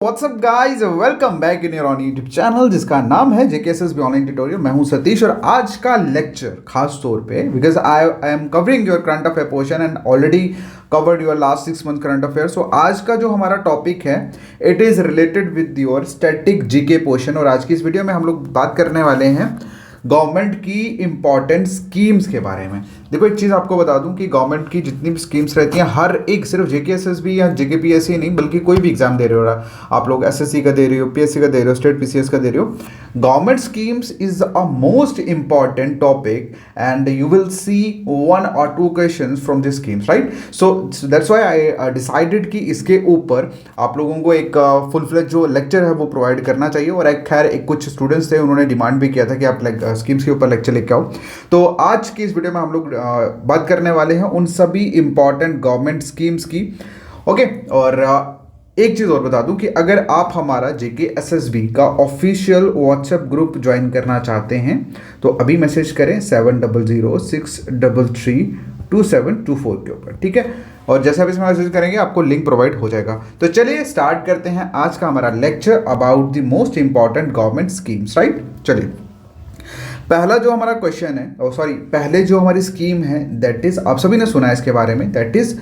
WhatsApp guys, welcome back in your on YouTube channel जिसका नाम है जेकेएसएसबी ऑनलाइन ट्यूटोरियल। मैं हूं सतीश और आज का लेक्चर खास तौर पे because I am covering your current affair portion and already covered your last 6 month current affair. So आज का जो हमारा टॉपिक है it is related with your static GK portion. और आज की इस वीडियो में हम लोग बात करने वाले हैं गवर्नमेंट की इंपॉर्टेंट स्कीम्स के बारे में। देखो, एक चीज़ आपको बता दूं कि गवर्नमेंट की जितनी भी स्कीम्स रहती हैं, हर एक सिर्फ जेकेएसएसबी या जेकेपीएससी नहीं बल्कि कोई भी एग्जाम दे रहे हो, आप लोग एसएससी का दे रहे हो, पीएससी का दे रहे हो, स्टेट पीसीएस का दे रहे हो, government schemes is a most important topic and you will see 1 or 2 questions from this schemes, right. So that's why I decided कि इसके ऊपर आप लोगों को एक फुल फ्लेज जो लेक्चर है वो प्रोवाइड करना चाहिए। और एक कुछ स्टूडेंट्स थे, उन्होंने डिमांड भी किया था कि आप स्कीम्स के ऊपर लेक्चर लेके आओ। तो आज की इस वीडियो में हम लोग बात करने वाले हैं उन सभी इंपॉर्टेंट गवर्नमेंट स्कीम्स की। ओके, और एक चीज़ और बता दूं कि अगर आप हमारा जेकेएसएसबी का ऑफिशियल व्हाट्सएप ग्रुप ज्वाइन करना चाहते हैं तो अभी मैसेज करें 7006332724 के ऊपर, ठीक है। और जैसे आप इसमें मैसेज करेंगे आपको लिंक प्रोवाइड हो जाएगा। तो चलिए स्टार्ट करते हैं आज का हमारा lecture about the most important government schemes, right. चलिए, पहला जो हमारा क्वेश्चन है, पहले जो हमारी स्कीम है दैट इज, आप सभी ने सुना है इसके बारे में, दैट इज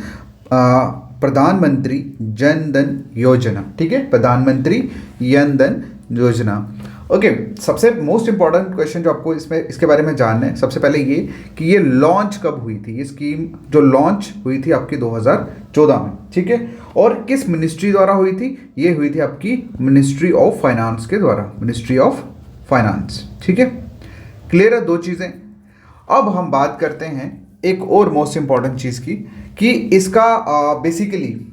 प्रधानमंत्री जन धन योजना, ठीक है, प्रधानमंत्री जन धन योजना। ओके, सबसे मोस्ट इंपॉर्टेंट क्वेश्चन जो आपको इसके बारे में जानना है, सबसे पहले ये कि ये लॉन्च कब हुई थी। ये स्कीम जो लॉन्च हुई थी आपकी 2014 में, ठीक है। और किस मिनिस्ट्री द्वारा हुई थी? ये हुई थी आपकी मिनिस्ट्री ऑफ फाइनेंस के द्वारा, मिनिस्ट्री ऑफ फाइनेंस, ठीक है। क्लियर है दो चीज़ें। अब हम बात करते हैं एक और मोस्ट इंपॉर्टेंट चीज़ की कि इसका बेसिकली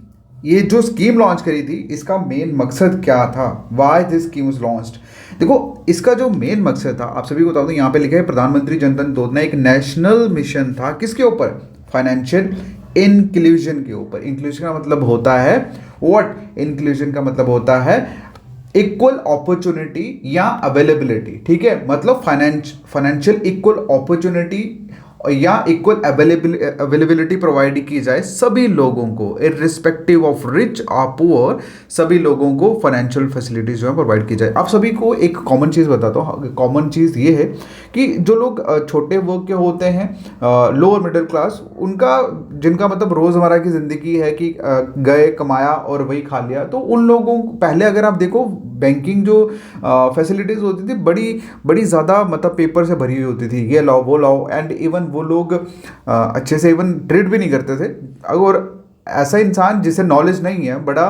ये जो स्कीम लॉन्च करी थी इसका मेन मकसद क्या था, why this scheme was launched. देखो, इसका जो मेन मकसद था आप सभी को बता दूं, यहाँ पे लिखा है प्रधानमंत्री जन धन योजना एक नेशनल मिशन था। किसके ऊपर? फाइनेंशियल इंक्लूजन के ऊपर। इंक्लूजन का मतलब होता है व्हाट? इंक्लूजन का मतलब होता है इक्वल अपॉर्चुनिटी या अवेलेबिलिटी, ठीक है। मतलब फाइनेंशियल इक्वल अपॉर्चुनिटी या इक्वल अवेलेबिलिटी प्रोवाइड की जाए सभी लोगों को, इररिस्पेक्टिव ऑफ रिच और पुअर, सभी लोगों को फाइनेंशियल फैसिलिटीज जो है प्रोवाइड की जाए। आप सभी को एक कॉमन चीज़ बताता हूँ। कॉमन चीज़ ये है कि जो लोग छोटे वर्ग के होते हैं, लोअर मिडिल क्लास, उनका जिनका मतलब रोज़मर्रा की ज़िंदगी है कि गए कमाया और वही खा लिया, तो उन लोगों को पहले अगर आप देखो बैंकिंग जो फैसिलिटीज़ होती थी बड़ी ज़्यादा मतलब पेपर से भरी हुई होती थी, ये लाओ वो लाओ, एंड इवन वो लोग अच्छे से इवन ट्रेड भी नहीं करते थे। अगर ऐसा इंसान जिसे नॉलेज नहीं है, बड़ा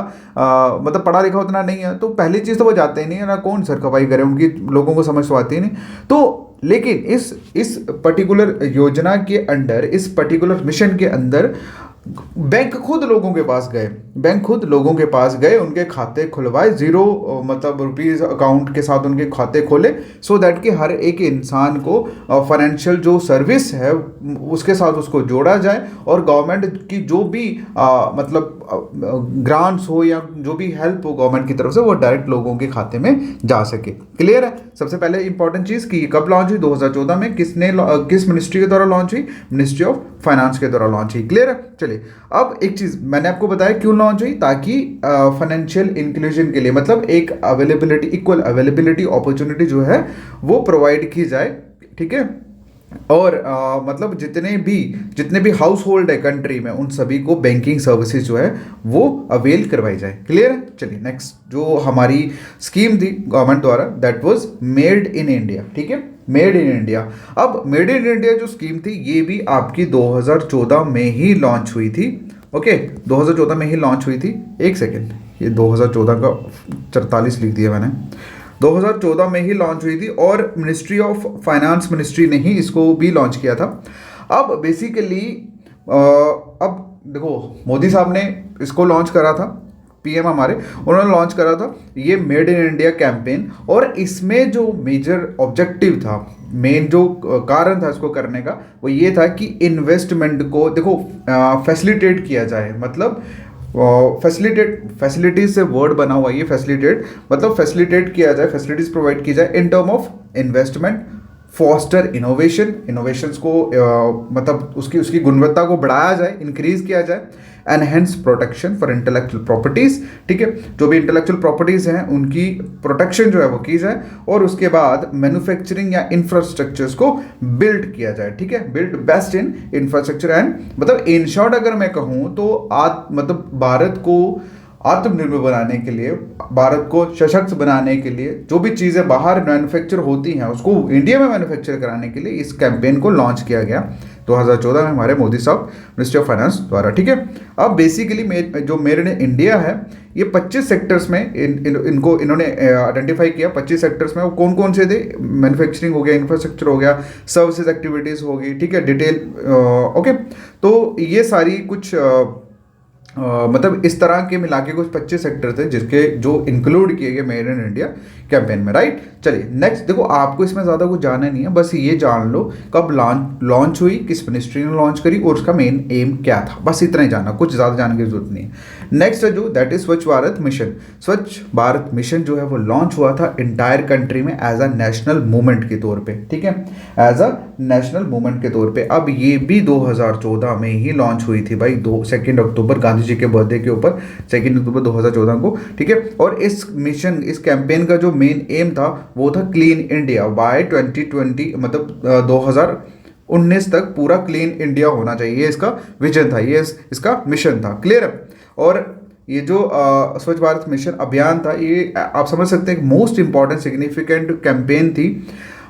मतलब पढ़ा लिखा उतना नहीं है, तो पहली चीज़ तो वो जाते ही नहीं है ना, कौन सर खपाई करे, उनकी लोगों को समझ तो आती ही नहीं। तो लेकिन इस पर्टिकुलर योजना के अंडर, इस पर्टिकुलर मिशन के अंदर बैंक खुद लोगों के पास गए, उनके खाते खुलवाए, जीरो मतलब रुपीज़ अकाउंट के साथ उनके खाते खोले, सो दैट कि हर एक इंसान को फाइनेंशियल जो सर्विस है उसके साथ उसको जोड़ा जाए और गवर्नमेंट की जो भी मतलब ग्रांट्स हो या जो भी हेल्प हो गवर्नमेंट की तरफ से वो डायरेक्ट लोगों के खाते में जा सके। क्लियर है। सबसे पहले इंपॉर्टेंट चीज़ कि कब लॉन्च हुई? 2014 में। किस मिनिस्ट्री के द्वारा लॉन्च हुई? मिनिस्ट्री ऑफ फाइनेंस के द्वारा लॉन्च हुई। क्लियर है। चलिए, अब एक चीज़ मैंने आपको बताया क्यों लॉन्च हुई, ताकि फाइनेंशियल इंक्लूजन के लिए, मतलब एक अवेलेबिलिटी, इक्वल अवेलेबिलिटी अपॉर्चुनिटी जो है वो प्रोवाइड की जाए, ठीक है। और मतलब जितने भी हाउस होल्ड है कंट्री में, उन सभी को बैंकिंग सर्विसेज जो है वो अवेल करवाई जाए। क्लियर है। चलिए, नेक्स्ट जो हमारी स्कीम थी गवर्नमेंट द्वारा, that was made in India, ठीक है, मेड इन इंडिया। अब मेड इन इंडिया जो स्कीम थी ये भी आपकी 2014 में ही लॉन्च हुई थी। ओके, 2014 में ही लॉन्च हुई थी। एक सेकेंड, ये 2014 का 44 लिख दिया मैंने। 2014 में ही लॉन्च हुई थी और मिनिस्ट्री ऑफ फाइनेंस मिनिस्ट्री ने ही इसको भी लॉन्च किया था। अब बेसिकली अब देखो, मोदी साहब ने इसको लॉन्च करा था, पीएम हमारे, उन्होंने लॉन्च करा था ये मेड इन इंडिया कैंपेन। और इसमें जो मेजर ऑब्जेक्टिव था, मेन जो कारण था इसको करने का, वो ये था कि इन्वेस्टमेंट को देखो फैसिलिटेट किया जाए। मतलब फैसिलिटीज से वर्ड बना हुआ ये फैसिलिटेट, मतलब फैसिलिटेट किया जाए, फैसिलिटीज प्रोवाइड की जाए in term of investment, foster innovations को मतलब उसकी गुणवत्ता को बढ़ाया जाए, इंक्रीज किया जाए, enhance protection for intellectual properties, ठीक है, जो भी इंटेलेक्चुअल प्रॉपर्टीज़ हैं उनकी प्रोटेक्शन जो है वो की जाए, और उसके बाद मैन्युफैक्चरिंग या इंफ्रास्ट्रक्चर्स को बिल्ड किया जाए, ठीक है, build best in infrastructure and, मतलब इन शॉर्ट अगर मैं कहूँ तो मतलब भारत को आत्मनिर्भर बनाने के लिए, भारत को सशक्त बनाने के लिए जो भी चीज़ें बाहर मैन्युफैक्चर होती हैं उसको इंडिया में मैन्युफैक्चर कराने के लिए इस कैंपेन को लॉन्च किया गया 2014 में हमारे मोदी साहब मिनिस्ट्री ऑफ फाइनेंस द्वारा, ठीक है। अब बेसिकली जो मेड इन इंडिया है ये 25 सेक्टर्स में इनको इन्होंने आइडेंटिफाई किया। 25 सेक्टर्स में वो कौन कौन से थे? मैन्युफैक्चरिंग हो गया, इंफ्रास्ट्रक्चर हो गया, सर्विसेज एक्टिविटीज़ होगी, ठीक है, डिटेल, ओके। तो ये सारी कुछ मतलब इस तरह के मिला के कुछ 25 सेक्टर थे जिसके जो इंक्लूड किए गए मेड इन इंडिया कैंपेन में, राइट। चलिए नेक्स्ट देखो, आपको इसमें ज़्यादा कुछ जानना नहीं है, बस ये जान लो कब लॉन्च हुई, किस मिनिस्ट्री ने लॉन्च करी और उसका मेन एम क्या था, बस इतना ही जानना, कुछ ज़्यादा जानने की जरूरत नहीं है। नेक्स्ट है जो दैट इज स्वच्छ भारत मिशन। स्वच्छ भारत मिशन जो है वो लॉन्च हुआ था इंटायर कंट्री में एज अ नेशनल मूवमेंट के तौर पे, ठीक है, एज अ नेशनल मूवमेंट के तौर पे। अब ये भी 2014 में ही लॉन्च हुई थी भाई, 2 अक्टूबर गांधी जी के बर्थडे के ऊपर 2 अक्टूबर 2014 को, ठीक है। और इस मिशन, इस कैंपेन का जो मेन एम था वो था क्लीन इंडिया बाय 2020, मतलब 2019 तक पूरा क्लीन इंडिया होना चाहिए, ये इसका विजन था, ये इसका मिशन था, क्लियर है। और ये जो स्वच्छ भारत मिशन अभियान था, ये आप समझ सकते हैं मोस्ट इंपॉर्टेंट सिग्निफिकेंट कैंपेन थी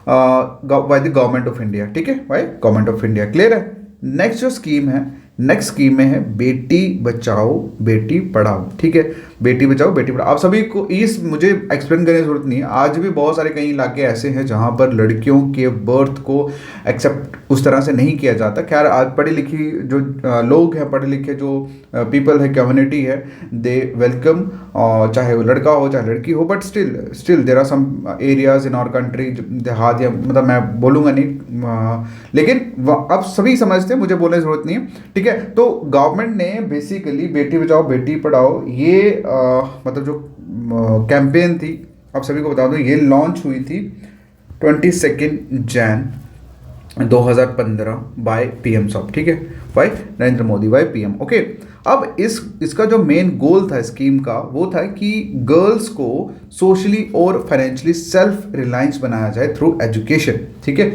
by the government of India, ठीक है, by government of India, clear है। नेक्स्ट जो स्कीम है, नेक्स्ट स्कीम में है बेटी बचाओ बेटी पढ़ाओ, ठीक है, बेटी बचाओ बेटी पढ़ाओ। आप सभी को इस मुझे एक्सप्लेन करने की जरूरत नहीं है, आज भी बहुत सारे कई इलाके ऐसे हैं जहाँ पर लड़कियों के बर्थ को एक्सेप्ट उस तरह से नहीं किया जाता। खैर आज पढ़ी लिखी जो लोग हैं, पढ़े लिखे जो पीपल है, कम्युनिटी है, दे वेलकम, चाहे वो लड़का हो चाहे लड़की हो, but still there are some areas in our country, देहात या मतलब मैं बोलूँगा नहीं, लेकिन अब सभी समझते हैं, मुझे बोलने की जरूरत नहीं है, ठीक है। तो गवर्नमेंट ने बेसिकली बेटी बचाओ बेटी पढ़ाओ ये मतलब जो कैंपेन थी, आप सभी को बता दूं, ये लॉन्च हुई थी 22 जैन 2015 बाय पीएम साहब, ठीक है, by Narendra Modi, by PM, okay. अब इसका जो मेन गोल था स्कीम का वो था कि गर्ल्स को सोशली और फाइनेंशियली सेल्फ रिलायंस बनाया जाए थ्रू एजुकेशन, ठीक है,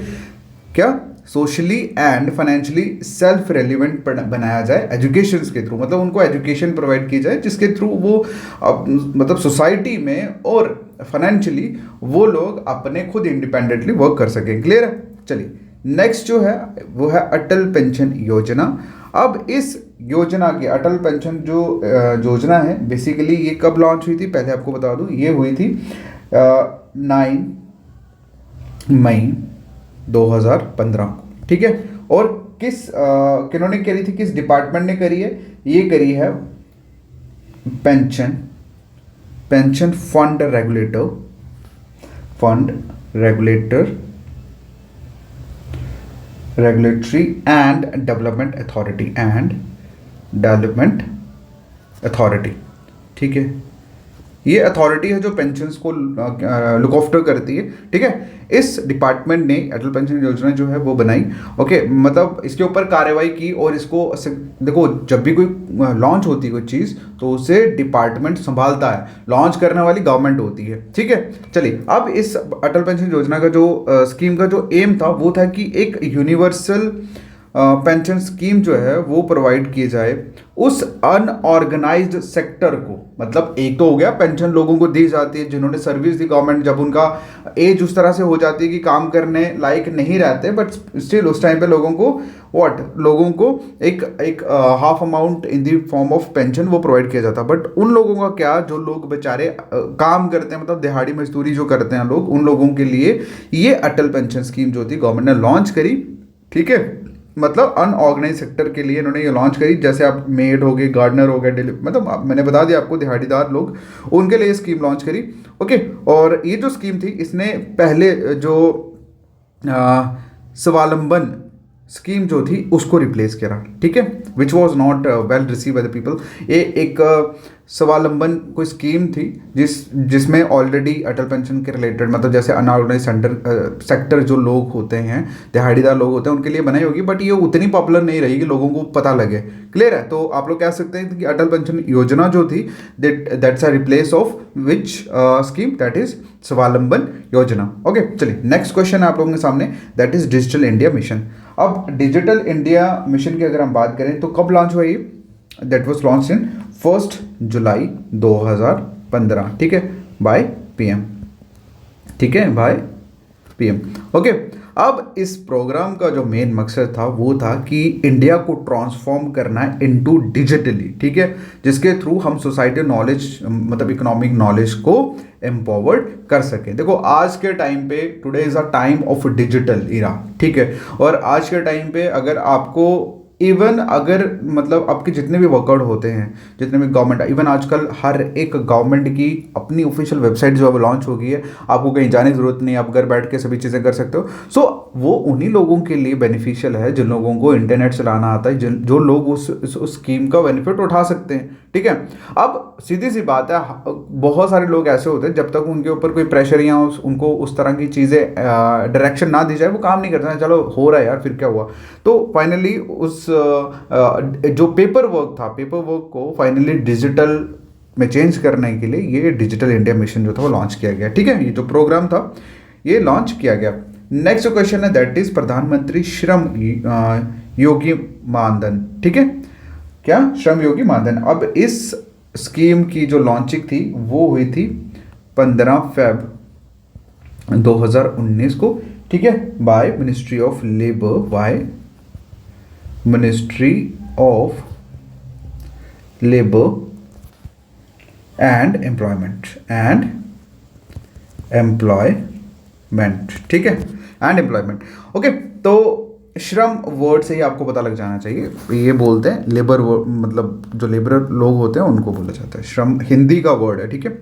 क्या socially and financially self relevant बनाया जाए एजुकेशन के थ्रू, मतलब उनको एजुकेशन प्रोवाइड की जाए जिसके थ्रू वो मतलब सोसाइटी में और फाइनेंशियली वो लोग अपने खुद इंडिपेंडेंटली वर्क कर सकें, क्लियर है। चलिए नेक्स्ट जो है वो है अटल पेंशन योजना। अब इस योजना की अटल पेंशन जो योजना है बेसिकली ये कब लॉन्च हुई थी पहले आपको बता दूं, ये हुई थी 9 मई 2015 को, ठीक है। और किन्होंने करी थी, किस डिपार्टमेंट ने करी है? ये करी है pension fund regulatory and development authority, ठीक है। ये अथॉरिटी है जो पेंशन्स को लुक आफ्टर करती है, ठीक है। इस डिपार्टमेंट ने अटल पेंशन योजना जो है वो बनाई, ओके, मतलब इसके ऊपर कार्रवाई की और इसको देखो जब भी कोई लॉन्च होती है कोई चीज़ तो उसे डिपार्टमेंट संभालता है, लॉन्च करने वाली गवर्नमेंट होती है, ठीक है। चलिए अब इस अटल पेंशन योजना का जो स्कीम का जो एम था वो था कि एक यूनिवर्सल पेंशन स्कीम जो है वो प्रोवाइड की जाए उस अनऑर्गेनाइज्ड सेक्टर को। मतलब एक तो हो गया पेंशन लोगों को दी जाती है जिन्होंने सर्विस दी गवर्नमेंट, जब उनका एज उस तरह से हो जाती है कि काम करने लायक नहीं रहते, बट स्टिल उस टाइम पे लोगों को एक half amount in the form of pension वो प्रोवाइड किया जाता। बट उन लोगों का क्या, जो लोग बेचारे काम करते हैं, मतलब दिहाड़ी मजदूरी जो करते हैं लोग, उन लोगों के लिए ये अटल पेंशन स्कीम जो थी गवर्नमेंट ने लॉन्च करी, ठीक है। मतलब अनऑर्गेनाइज सेक्टर के लिए इन्होंने ये लॉन्च करी, जैसे आप मेड हो गए, गार्डनर हो गए, मतलब मैंने बता दिया आपको दिहाड़ीदार लोग, उनके लिए स्कीम लॉन्च करी, ओके। और ये जो स्कीम थी इसने पहले जो स्वावलंबन स्कीम जो थी उसको रिप्लेस करा, ठीक है, which was not well receive by the people. ये एक स्वावलंबन कोई स्कीम थी जिसमें ऑलरेडी अटल पेंशन के रिलेटेड, मतलब जैसे अनऑर्गेनाइज सेक्टर जो लोग होते हैं, दिहाड़ीदार लोग होते हैं, उनके लिए बनाई होगी, बट ये उतनी पॉपुलर नहीं रही कि लोगों को पता लगे। क्लियर है? तो आप लोग कह सकते हैं कि अटल पेंशन योजना जो थी that's a replace of which scheme, that is स्वावलंबन योजना। ओके, चलिए नेक्स्ट क्वेश्चन है आप लोगों के सामने, that is digital India mission. अब डिजिटल इंडिया मिशन की अगर हम बात करें तो कब लॉन्च हुआ ये? दैट वाज लॉन्च इन 1 जुलाई 2015, ठीक है, बाय पीएम, ठीक है, बाय पीएम। ओके, अब इस प्रोग्राम का जो मेन मकसद था वो था कि इंडिया को ट्रांसफॉर्म करना है इनटू डिजिटली, ठीक है, जिसके थ्रू हम सोसाइटी नॉलेज, मतलब इकोनॉमिक नॉलेज को एम्पावर्ड कर सकें। देखो आज के टाइम पे, today is a time of digital era, ठीक है, और आज के टाइम पे अगर आपको इवन अगर मतलब आपके जितने भी वर्कआउट होते हैं, जितने भी गवर्नमेंट, इवन आजकल हर एक गवर्नमेंट की अपनी ऑफिशियल वेबसाइट जो है लॉन्च हो गई है, आपको कहीं जाने की जरूरत नहीं, आप घर बैठ के सभी चीज़ें कर सकते हो। सो वो उन्हीं लोगों के लिए बेनिफिशियल है जिन लोगों को इंटरनेट चलाना आता है, जो लोग उस स्कीम का बेनिफिट उठा सकते हैं, ठीक है। अब सीधी सी बात है, बहुत सारे लोग ऐसे होते हैं जब तक उनके ऊपर कोई प्रेशर या उनको उस तरह की चीज़ें डायरेक्शन ना दी जाए वो काम नहीं करते हैं। चलो हो रहा है यार, फिर क्या हुआ। तो फाइनली उस जो पेपर वर्क था, पेपर वर्क को फाइनली डिजिटल में चेंज करने के लिए ये डिजिटल इंडिया मिशन जो था वो लॉन्च किया गया, ठीक है। ये जो प्रोग्राम था ये लॉन्च किया गया। नेक्स्ट क्वेश्चन है दैट इज प्रधानमंत्री श्रम योगी मानधन, ठीक है, क्या श्रम योगी मानधन। अब इस स्कीम की जो लॉन्चिंग थी वो हुई थी 15 Feb 2019 को, ठीक है, by ministry of labour, by ministry of labour and employment ठीक है, एंड एम्प्लॉयमेंट। ओके, तो श्रम वर्ड से ही आपको पता लग जाना चाहिए, ये बोलते हैं लेबर, मतलब जो लेबर लोग होते हैं उनको बोला जाता है श्रम, हिंदी का वर्ड है, ठीक है।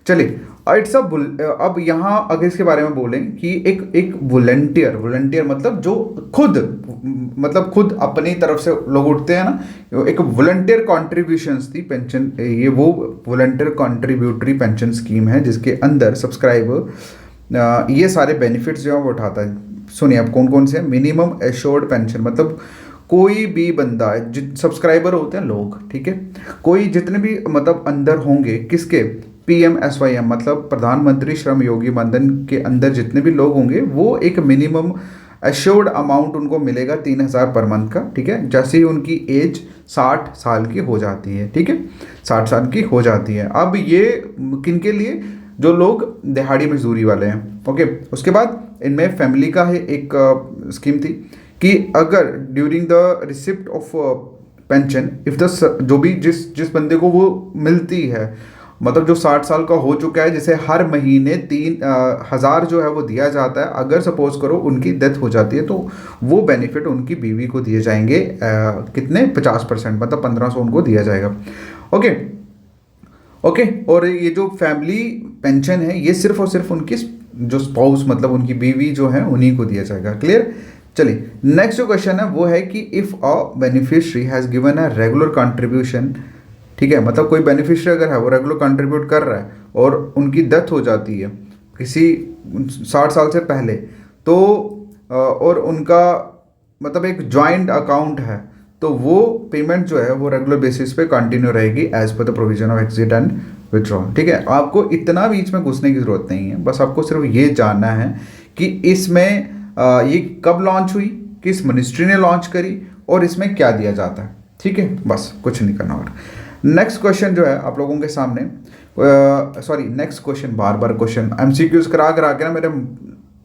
चलिए इट्स अब यहाँ अगर इसके बारे में बोलें कि एक वॉलंटियर मतलब जो खुद अपनी तरफ से लोग उठते हैं ना, एक वॉलंटियर कॉन्ट्रीब्यूशंस थी पेंशन, ये वो वॉलंटियर कॉन्ट्रीब्यूटरी पेंशन स्कीम है जिसके अंदर सब्सक्राइबर ये सारे बेनिफिट्स जो है वो उठाता है। सुनिए अब कौन कौन से, मिनिमम एश्योर्ड पेंशन, मतलब कोई भी बंदा सब्सक्राइबर होते हैं लोग, ठीक है, कोई जितने भी मतलब अंदर होंगे किसके, PMSYM मतलब प्रधानमंत्री श्रम योगी मानधन के अंदर जितने भी लोग होंगे वो एक मिनिमम एश्योर्ड अमाउंट उनको मिलेगा 3,000 पर मंथ का, ठीक है, जैसे ही उनकी एज 60 साल की हो जाती है, ठीक है, 60 साल की हो जाती है। अब ये किन के लिए, जो लोग दिहाड़ी मजदूरी वाले हैं। ओके, उसके बाद इनमें फैमिली का है एक स्कीम थी कि अगर during the receipt of pension if the जो भी जिस बंदे को वो मिलती है, मतलब जो 60 साल का हो चुका है, जैसे हर महीने 3,000 जो है वो दिया जाता है, अगर सपोज करो उनकी डेथ हो जाती है तो वो बेनिफिट उनकी बीवी को दिए जाएंगे, कितने 50%, मतलब 1,500 उनको दिया जाएगा। ओके, और ये जो फैमिली पेंशन है ये सिर्फ और सिर्फ उनकी जो स्पाउस मतलब उनकी बीवी जो है उन्हीं को दिया जाएगा। क्लियर? चलिए नेक्स्ट जो क्वेश्चन है वो है कि if a beneficiary has given a regular contribution, ठीक है, मतलब कोई बेनिफिशियरी अगर है वो रेगुलर कंट्रीब्यूट कर रहा है और उनकी डेथ हो जाती है किसी 60 साल से पहले, तो और उनका मतलब एक जॉइंट अकाउंट है, तो वो पेमेंट जो है वो रेगुलर बेसिस पे कंटिन्यू रहेगी as per the provision of exit and withdrawal, ठीक है। आपको इतना बीच में घुसने की ज़रूरत नहीं है, बस आपको सिर्फ ये जानना है कि इसमें ये कब लॉन्च हुई, किस मिनिस्ट्री ने लॉन्च करी और इसमें क्या दिया जाता है, ठीक है, बस कुछ नहीं करना। और नेक्स्ट क्वेश्चन जो है आप लोगों के सामने, नेक्स्ट क्वेश्चन, बार क्वेश्चन MCQs करा के ना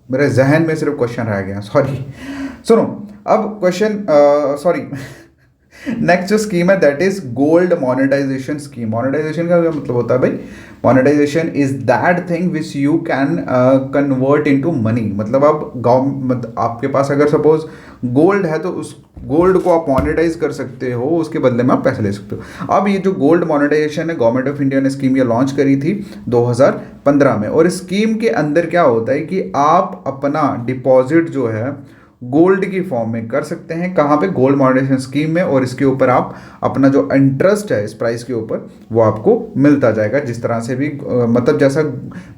मेरे जहन में सिर्फ क्वेश्चन रह गया, सुनो अब क्वेश्चन नेक्स्ट जो स्कीम है that is gold monetization scheme. Monetization का क्या मतलब होता है भाई? Monetization is that thing which you can convert into money, मतलब आप आपके पास अगर सपोज गोल्ड है तो उस गोल्ड को आप मोनेटाइज कर सकते हो, उसके बदले में आप पैसे ले सकते हो। अब ये जो गोल्ड मोनेटाइजेशन है, गवर्नमेंट ऑफ इंडिया ने स्कीम ये लॉन्च करी थी 2015 में, और इस स्कीम के अंदर क्या होता है कि आप अपना डिपॉजिट जो है गोल्ड की फॉर्म में कर सकते हैं। कहाँ पे? गोल्ड मॉडरेशन स्कीम में। और इसके ऊपर आप अपना जो इंटरेस्ट है इस प्राइस के ऊपर वो आपको मिलता जाएगा। जिस तरह से भी मतलब जैसा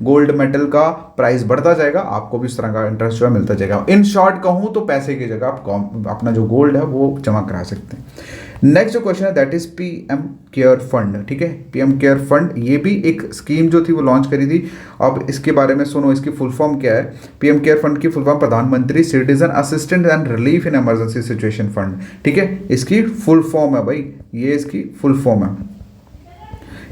गोल्ड मेटल का प्राइस बढ़ता जाएगा आपको भी उस तरह का इंटरेस्ट जो है मिलता जाएगा। इन शॉर्ट कहूँ तो पैसे की जगह आप अपना जो गोल्ड है वो जमा करा सकते हैं। नेक्स्ट जो क्वेश्चन है that is PM care fund. ठीक है, पीएम केयर फंड ये भी एक स्कीम जो थी वो लॉन्च करी थी। अब इसके बारे में सुनो, इसकी फुल फॉर्म क्या है। पीएम केयर फंड की फुल फॉर्म प्रधानमंत्री citizen assistance and relief in emergency situation fund. ठीक है, इसकी फुल फॉर्म है भाई, ये इसकी फुल फॉर्म है,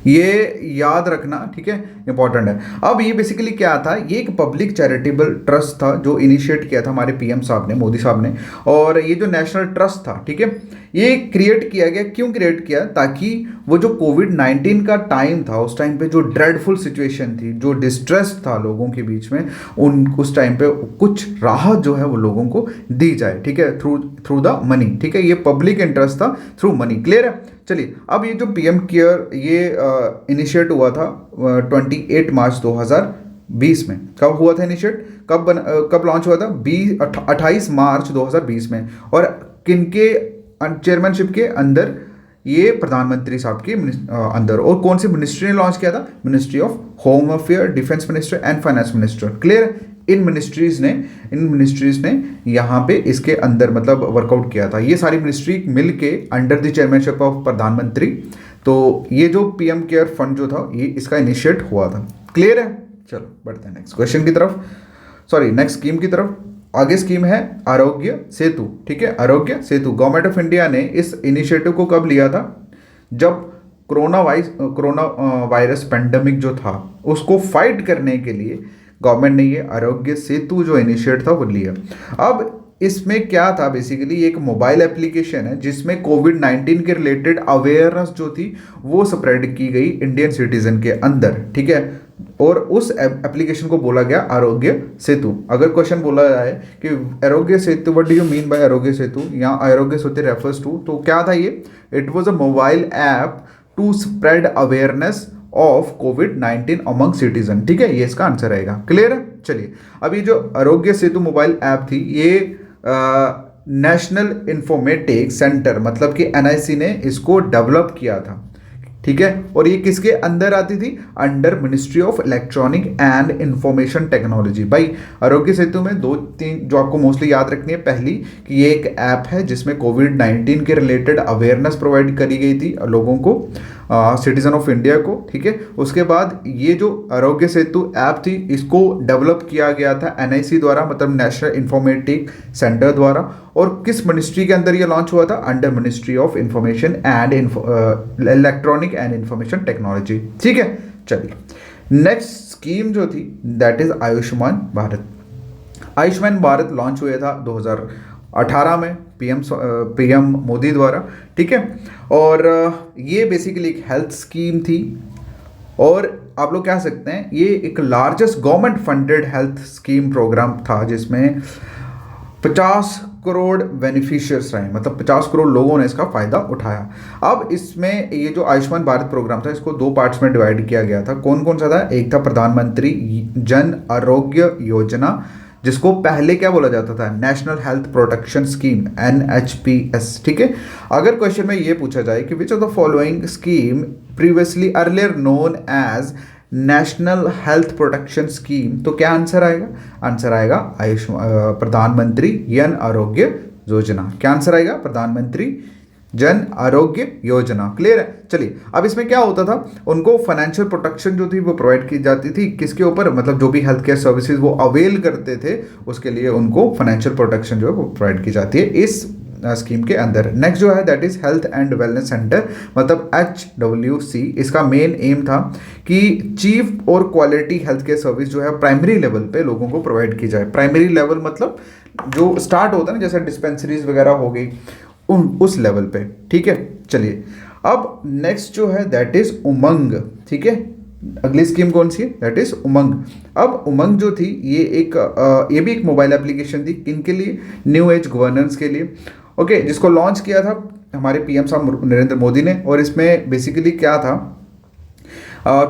ये याद रखना। ठीक है, इंपॉर्टेंट है। अब ये बेसिकली क्या था, ये एक पब्लिक चैरिटेबल ट्रस्ट था जो इनिशिएट किया था हमारे पीएम साहब ने, मोदी साहब ने। और ये जो नेशनल ट्रस्ट था, ठीक है, ये क्रिएट किया गया। क्यों क्रिएट किया? ताकि वो जो कोविड-19 का टाइम था, उस टाइम पे जो ड्रेडफुल सिचुएशन थी, जो डिस्ट्रेस था लोगों के बीच में, उस टाइम पे कुछ राहत जो है वो लोगों को दी जाए। ठीक है, थ्रू द मनी। ठीक है, ये पब्लिक इंटरेस्ट था थ्रू मनी। क्लियर है? चलिए, अब ये जो पीएम केयर ये इनिशिएट हुआ था 28 मार्च 2020 में। कब हुआ था इनिशिएट? कब लॉन्च हुआ था? 28 मार्च 2020 में। और किनके चेयरमैनशिप के अंदर? ये प्रधानमंत्री साहब के अंदर। और कौन सी मिनिस्ट्री ने लॉन्च किया था? Ministry of home affair, defence minister and finance minister. Clear? In ministries ने यहाँ पे इसके अंदर मतलब वर्कआउट किया था। ये सारी मिनिस्ट्री मिलके अंडर द चेयरमैनशिप ऑफ प्रधानमंत्री। तो ये जो पीएम केयर फंड जो था ये इसका इनिशिएट हुआ था। क्लियर है? चलो बढ़ते हैं नेक्स्ट क्वेश्चन की तरफ, सॉरी नेक्स्ट स्कीम की तरफ। आगे स्कीम है आरोग्य सेतु। ठीक है, Aarogya Setu. Government of India ने इस इनिशिएटिव को कब लिया था? जब कोरोना वायरस पेंडेमिक जो था उसको फाइट करने के लिए गवर्नमेंट ने ये आरोग्य सेतु जो इनिशिएट था वो लिया। अब इसमें क्या था, बेसिकली एक मोबाइल एप्लीकेशन है जिसमें कोविड-19 के रिलेटेड अवेयरनेस जो थी वो स्प्रेड की गई इंडियन सिटीजन के अंदर। ठीक है, और उस एप्लीकेशन को बोला गया आरोग्य सेतु। अगर क्वेश्चन बोला जाए कि Aarogya Setu what do you mean by Aarogya Setu, या आरोग्य सेतु रेफर्स टू, तो क्या था ये? It was a mobile app to spread awareness of कोविड-19 अमंग सिटीजन। ठीक है, ये इसका आंसर रहेगा। क्लियर है? चलिए, अब ये जो आरोग्य सेतु मोबाइल ऐप थी ये नेशनल इंफॉर्मेटिक सेंटर मतलब कि एनआईसी ने इसको डेवलप किया था। ठीक है, और ये किसके अंदर आती थी? Under ministry of electronic and information technology. भाई आरोग्य सेतु में दो तीन जो आपको मोस्टली याद रखनी है। पहली कि ये एक ऐप है जिसमें कोविड-19 के रिलेटेड अवेयरनेस प्रोवाइड करी गई थी लोगों को, सिटीजन ऑफ इंडिया को। ठीक है, उसके बाद ये जो आरोग्य सेतु ऐप थी इसको डेवलप किया गया था एनआईसी द्वारा, मतलब नेशनल इंफॉर्मेटिक सेंटर द्वारा। और किस मिनिस्ट्री के अंदर ये लॉन्च हुआ था? Under ministry of information and electronic and information technology. ठीक है, चलिए नेक्स्ट स्कीम जो थी that is Ayushman Bharat. Ayushman Bharat launch हुआ था 2018 में पीएम मोदी द्वारा। ठीक है, और ये बेसिकली एक हेल्थ स्कीम थी। और आप लोग कह सकते हैं ये एक largest government funded health scheme program था जिसमें 50 करोड़ बेनिफिशियर्स रहे, मतलब 50 करोड़ लोगों ने इसका फ़ायदा उठाया। अब इसमें ये जो आयुष्मान भारत प्रोग्राम था इसको दो पार्ट्स में डिवाइड किया गया था। कौन कौन सा था? एक था प्रधानमंत्री जन आरोग्य योजना, जिसको पहले क्या बोला जाता था? National health protection scheme, NHPS। ठीक है, अगर क्वेश्चन में ये पूछा जाए कि which of the following scheme previously earlier known as national health protection scheme, तो क्या आंसर आएगा? आंसर आएगा प्रधानमंत्री जन आरोग्य योजना। क्या आंसर आएगा? प्रधानमंत्री जन आरोग्य योजना। क्लियर है? चलिए, अब इसमें क्या होता था, उनको फाइनेंशियल प्रोटेक्शन जो थी वो प्रोवाइड की जाती थी। किसके ऊपर? मतलब जो भी हेल्थ केयर सर्विसेज वो अवेल करते थे उसके लिए उनको फाइनेंशियल प्रोटेक्शन जो है वो प्रोवाइड की जाती है इस स्कीम के अंदर। नेक्स्ट जो है that is health and wellness centre, मतलब HWC। इसका मेन एम था कि चीफ और क्वालिटी हेल्थ केयर सर्विस जो है प्राइमरी लेवल पे लोगों को प्रोवाइड की जाए। प्राइमरी लेवल मतलब जो स्टार्ट होता है ना, जैसे डिस्पेंसरीज वगैरह हो गई उस लेवल पे। ठीक है, चलिए अब नेक्स्ट जो है दैट इज उमंग। ठीक है, अगली स्कीम कौन सी है? दैट इज उमंग। अब उमंग जो थी ये भी एक मोबाइल एप्लीकेशन थी। किनके लिए? न्यू एज गवर्नेंस के लिए। ओके, जिसको लॉन्च किया था हमारे पीएम साहब नरेंद्र मोदी ने। और इसमें बेसिकली क्या था?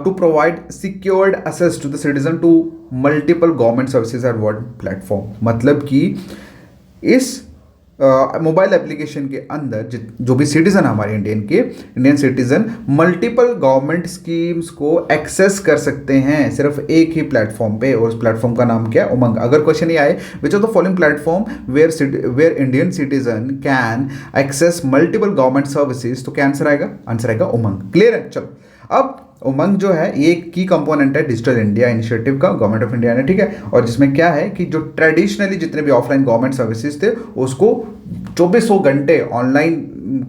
To provide secured access to the citizen to multiple government services at one platform, मतलब कि इस मोबाइल एप्लीकेशन के अंदर जो भी सिटीजन हमारे Indian citizen multiple government schemes को एक्सेस कर सकते हैं सिर्फ एक ही प्लेटफॉर्म पे, और उस प्लेटफॉर्म का नाम क्या है? उमंग। अगर क्वेश्चन ये आए which of the following platform where Indian citizen can access multiple government services, तो क्या आंसर आएगा उमंग। क्लियर है? चलो, अब उमंग जो है ये एक की कंपोनेंट है डिजिटल इंडिया इनिशिएटिव का, गवर्नमेंट ऑफ इंडिया ने, ठीक है। और जिसमें क्या है कि जो ट्रेडिशनली जितने भी ऑफलाइन गवर्नमेंट सर्विसेज थे उसको 2400 घंटे ऑनलाइन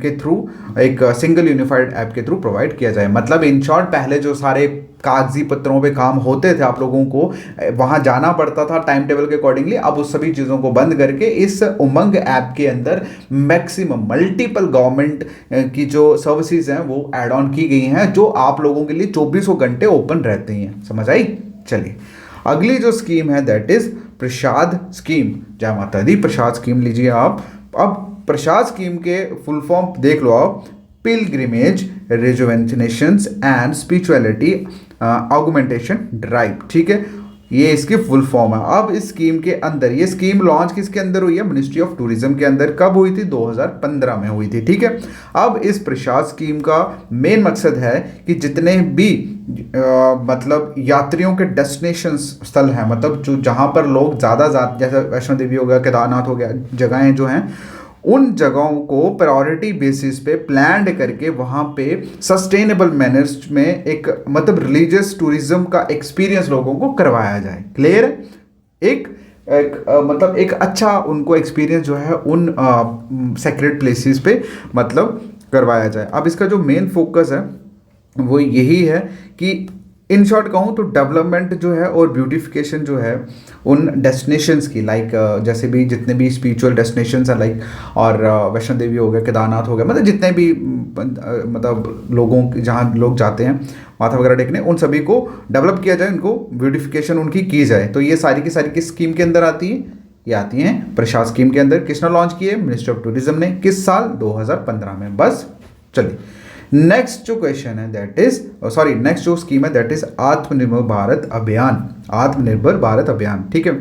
के थ्रू एक सिंगल यूनिफाइड ऐप के थ्रू प्रोवाइड किया जाए। मतलब इन शॉर्ट पहले जो सारे कागजी पत्रों पे काम होते थे, आप लोगों को वहां जाना पड़ता था टाइम टेबल के अकॉर्डिंगली, अब उस सभी चीज़ों को बंद करके इस उमंग ऐप के अंदर मैक्सिमम मल्टीपल गवर्नमेंट की जो सर्विसेज हैं वो ऐड ऑन की गई हैं, जो आप लोगों के लिए 2400 घंटे ओपन रहते हैं। समझ आई? चलिए, अगली जो स्कीम है दैट इज प्रसाद स्कीम। जय माता दी। प्रसाद स्कीम लीजिए आप। अब प्रसाद स्कीम के फुल फॉर्म देख लो आप, pilgrimage rejuvenations and spirituality augmentation drive, ठीक है, ये इसकी फुल फॉर्म है। अब इस स्कीम के अंदर, ये स्कीम लॉन्च किसके अंदर हुई है? मिनिस्ट्री ऑफ टूरिज्म के अंदर। कब हुई थी? 2015 में हुई थी, ठीक है। अब इस प्रसाद स्कीम का मेन मकसद है कि जितने भी मतलब यात्रियों के डेस्टिनेशन स्थल हैं, मतलब जो जहाँ पर लोग ज़्यादा जैसे वैष्णो देवी हो गया, केदारनाथ हो गया, जगहें जो हैं, उन जगहों को प्रायोरिटी बेसिस पे प्लान करके वहाँ पे सस्टेनेबल मैनर्स में एक मतलब रिलीजियस टूरिज्म का एक्सपीरियंस लोगों को करवाया जाए। क्लियर है? मतलब एक अच्छा उनको एक्सपीरियंस जो है उन सेक्रेड प्लेसेस पे मतलब करवाया जाए। अब इसका जो मेन फोकस है वो यही है कि इन शॉर्ट कहूँ तो डेवलपमेंट जो है और ब्यूटिफिकेशन जो है उन डेस्टिनेशंस की, लाइक जैसे भी जितने भी स्पिरिचुअल डेस्टिनेशंस हैं, लाइक और वैष्णो देवी हो गया, केदारनाथ हो गया, मतलब जितने भी मतलब लोगों जहाँ लोग जाते हैं माथा वगैरह टेकने, उन सभी को डेवलप किया जाए, उनको ब्यूटिफिकेशन उनकी की जाए। तो ये सारी की सारी किस स्कीम के अंदर आती है? ये आती हैं प्रसाद स्कीम के अंदर। किसने लॉन्च की है? मिनिस्ट्री ऑफ टूरिज्म ने। किस साल? 2015 में। बस चलिए, नेक्स्ट जो क्वेश्चन है दैट इज नेक्स्ट जो स्कीम है दैट इज आत्मनिर्भर भारत अभियान। आत्मनिर्भर भारत अभियान, ठीक है।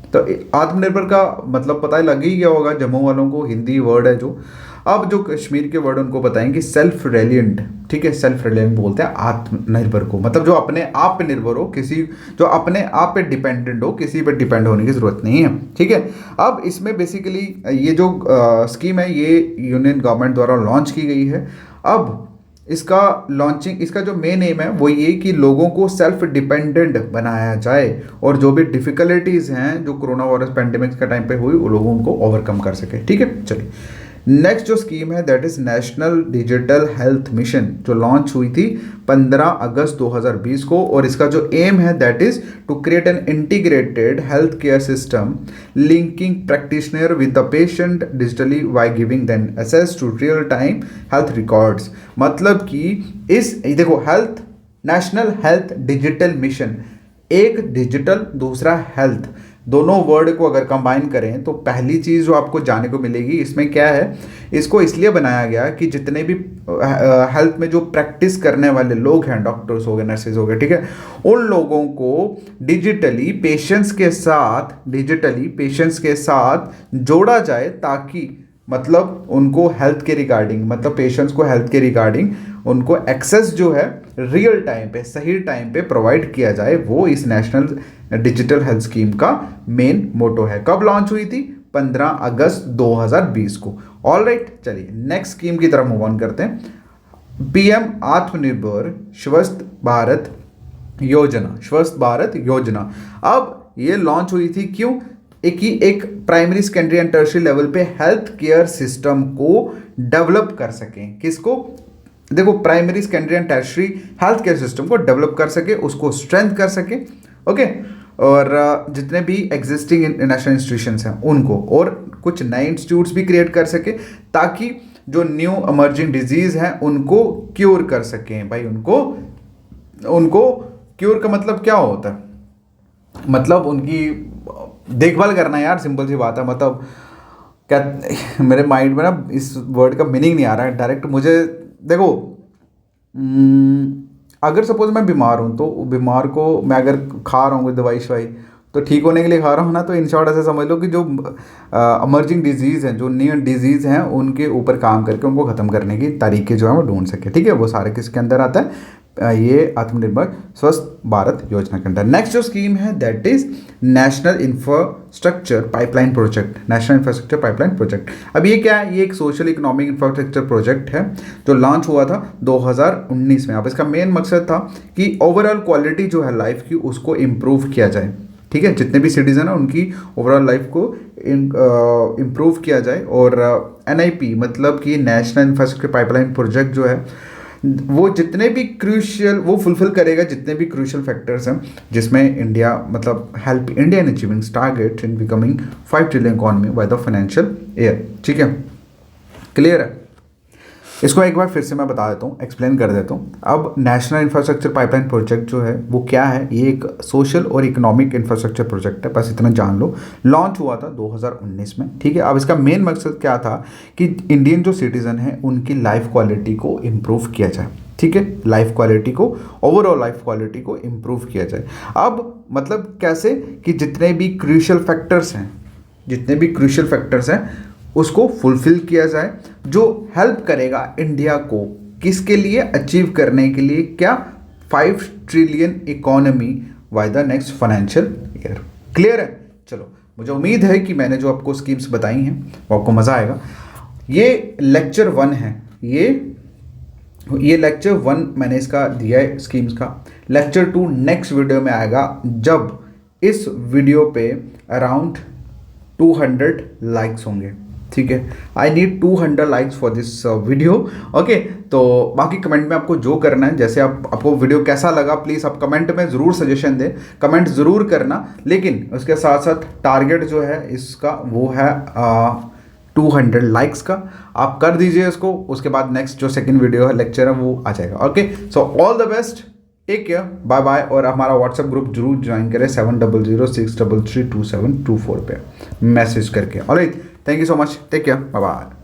तो आत्मनिर्भर का मतलब पता ही लग ही गया होगा जम्मू वालों को, हिंदी वर्ड है जो। अब जो कश्मीर के वर्ड उनको बताएंगे सेल्फ रिलियंट, ठीक है। सेल्फ रिलियंट बोलते हैं आत्मनिर्भर को, मतलब जो अपने आप पे निर्भर हो, किसी जो अपने आप पे डिपेंडेंट हो, किसी पे डिपेंड होने की जरूरत नहीं है, ठीक है। अब इसमें बेसिकली ये जो स्कीम है ये यूनियन गवर्नमेंट द्वारा लॉन्च की गई है। अब इसका जो मेन एम है वो ये कि लोगों को सेल्फ डिपेंडेंट बनाया जाए और जो भी डिफिकल्टीज़ हैं जो कोरोना वायरस पैंडेमिक के टाइम पे हुई वो लोगों को ओवरकम कर सके, ठीक है। चलिए, नेक्स्ट जो स्कीम है that is national digital health mission, जो लॉन्च हुई थी 15 अगस्त 2020 को, और इसका जो एम है that is to create an integrated health care system linking practitioner with the patient digitally by giving them access to real time health records. मतलब कि देखो, health national health digital mission, एक डिजिटल दूसरा health, दोनों word को अगर combine करें तो पहली चीज़ जो आपको जानने को मिलेगी इसमें क्या है, इसको इसलिए बनाया गया कि जितने भी हेल्थ में जो प्रैक्टिस करने वाले लोग हैं, डॉक्टर्स हो गए, नर्सेज हो गए, ठीक है, उन लोगों को डिजिटली पेशेंट्स के साथ जोड़ा जाए, ताकि मतलब उनको हेल्थ के रिगार्डिंग, मतलब पेशेंट्स को हेल्थ के रिगार्डिंग उनको एक्सेस जो है रियल टाइम पे, सही टाइम पे प्रोवाइड किया जाए। वो इस नेशनल डिजिटल हेल्थ स्कीम का मेन मोटो है। कब लॉन्च हुई थी? 15 अगस्त 2020 को। ऑल राइट, चलिए नेक्स्ट स्कीम की तरफ मूव ऑन करते हैं। पीएम आत्मनिर्भर स्वस्थ भारत योजना। अब ये लॉन्च हुई थी क्यों? एक primary, secondary and tertiary level पे हेल्थ केयर सिस्टम को डेवलप कर सकें। किसको? देखो, primary, secondary and tertiary health care system को डेवलप कर सके, उसको स्ट्रेंथ कर सके, ओके। और जितने भी एग्जिस्टिंग नेशनल इंस्टीट्यूशंस हैं उनको, और कुछ नए इंस्टीट्यूट्स भी क्रिएट कर सके, ताकि जो न्यू इमर्जिंग डिजीज हैं उनको क्योर कर सकें। भाई उनको क्योर का मतलब क्या होता है? मतलब उनकी देखभाल करना यार, सिंपल सी बात है। मतलब क्या मेरे माइंड में ना इस वर्ड का मीनिंग नहीं आ रहा है डायरेक्ट मुझे। देखो, अगर सपोज मैं बीमार हूँ तो बीमार को मैं अगर खा रहा हूँ कोई दवाई शवाई, तो ठीक होने के लिए खा रहा हूँ ना, तो इन शॉर्ट ऐसे समझ लो कि जो अमर्जिंग डिजीज़ हैं, जो न्यू डिजीज़ हैं, उनके ऊपर काम करके उनको ख़त्म करने की तरीके जो है वो ढूंढ सके। ठीक है, वो सारे किसके अंदर आता है, ये आत्मनिर्भर स्वस्थ भारत योजना के अंदर। नेक्स्ट जो स्कीम है that is national infrastructure pipeline project. National infrastructure pipeline project, अब ये क्या है, ये एक सोशल इकोनॉमिक इंफ्रास्ट्रक्चर प्रोजेक्ट है जो लॉन्च हुआ था 2019 में। अब इसका मेन मकसद था कि ओवरऑल क्वालिटी जो है लाइफ की उसको इम्प्रूव किया जाए। ठीक है, जितने भी सिटीजन हैं उनकी ओवरऑल लाइफ को इम्प्रूव किया जाए। और NIP मतलब कि नेशनल इंफ्रास्ट्रक्चर पाइपलाइन प्रोजेक्ट जो है वो जितने भी क्रूशियल, वो फुलफिल करेगा जितने भी क्रूशियल फैक्टर्स हैं, जिसमें इंडिया मतलब help India in achieving target in becoming 5 trillion economy by the financial year. ठीक है, क्लियर है। इसको एक बार फिर से मैं बता देता हूँ, एक्सप्लेन कर देता हूँ। अब नेशनल इंफ्रास्ट्रक्चर पाइपलाइन प्रोजेक्ट जो है वो क्या है, ये एक सोशल और इकोनॉमिक इंफ्रास्ट्रक्चर प्रोजेक्ट है, बस इतना जान लो। लॉन्च हुआ था 2019 में। ठीक है, अब इसका मेन मकसद क्या था कि इंडियन जो सिटीज़न हैं उनकी लाइफ क्वालिटी को इम्प्रूव किया जाए। ठीक है, लाइफ क्वालिटी को, ओवरऑल लाइफ क्वालिटी को इम्प्रूव किया जाए। अब मतलब कैसे कि जितने भी क्रूशियल फैक्टर्स हैं उसको फुलफिल किया जाए, जो हेल्प करेगा इंडिया को किसके लिए अचीव करने के लिए, क्या, 5 trillion economy by the next financial year. Clear है। चलो, मुझे उम्मीद है कि मैंने जो आपको स्कीम्स बताई हैं वो आपको मज़ा आएगा। ये लेक्चर 1 है, ये लेक्चर 1 मैंने इसका दिया है स्कीम्स का। लेक्चर 2 नेक्स्ट वीडियो में आएगा, जब इस वीडियो पे अराउंड 200 लाइक्स होंगे। ठीक है, I need 200 likes for this video. Okay, तो बाकी कमेंट में आपको जो करना है, जैसे आपको वीडियो कैसा लगा प्लीज़ आप कमेंट में ज़रूर सजेशन दें, कमेंट ज़रूर करना। लेकिन उसके साथ साथ टारगेट जो है इसका वो है 200 लाइक्स का। आप कर दीजिए इसको, उसके बाद नेक्स्ट जो सेकंड वीडियो है, लेक्चर है, वो आ जाएगा। Okay, so all the best, take care, bye bye. और हमारा व्हाट्सएप ग्रुप जरूर ज्वाइन करें 7006332724 पे मैसेज करके। Alright, thank you so much, take care, bye bye.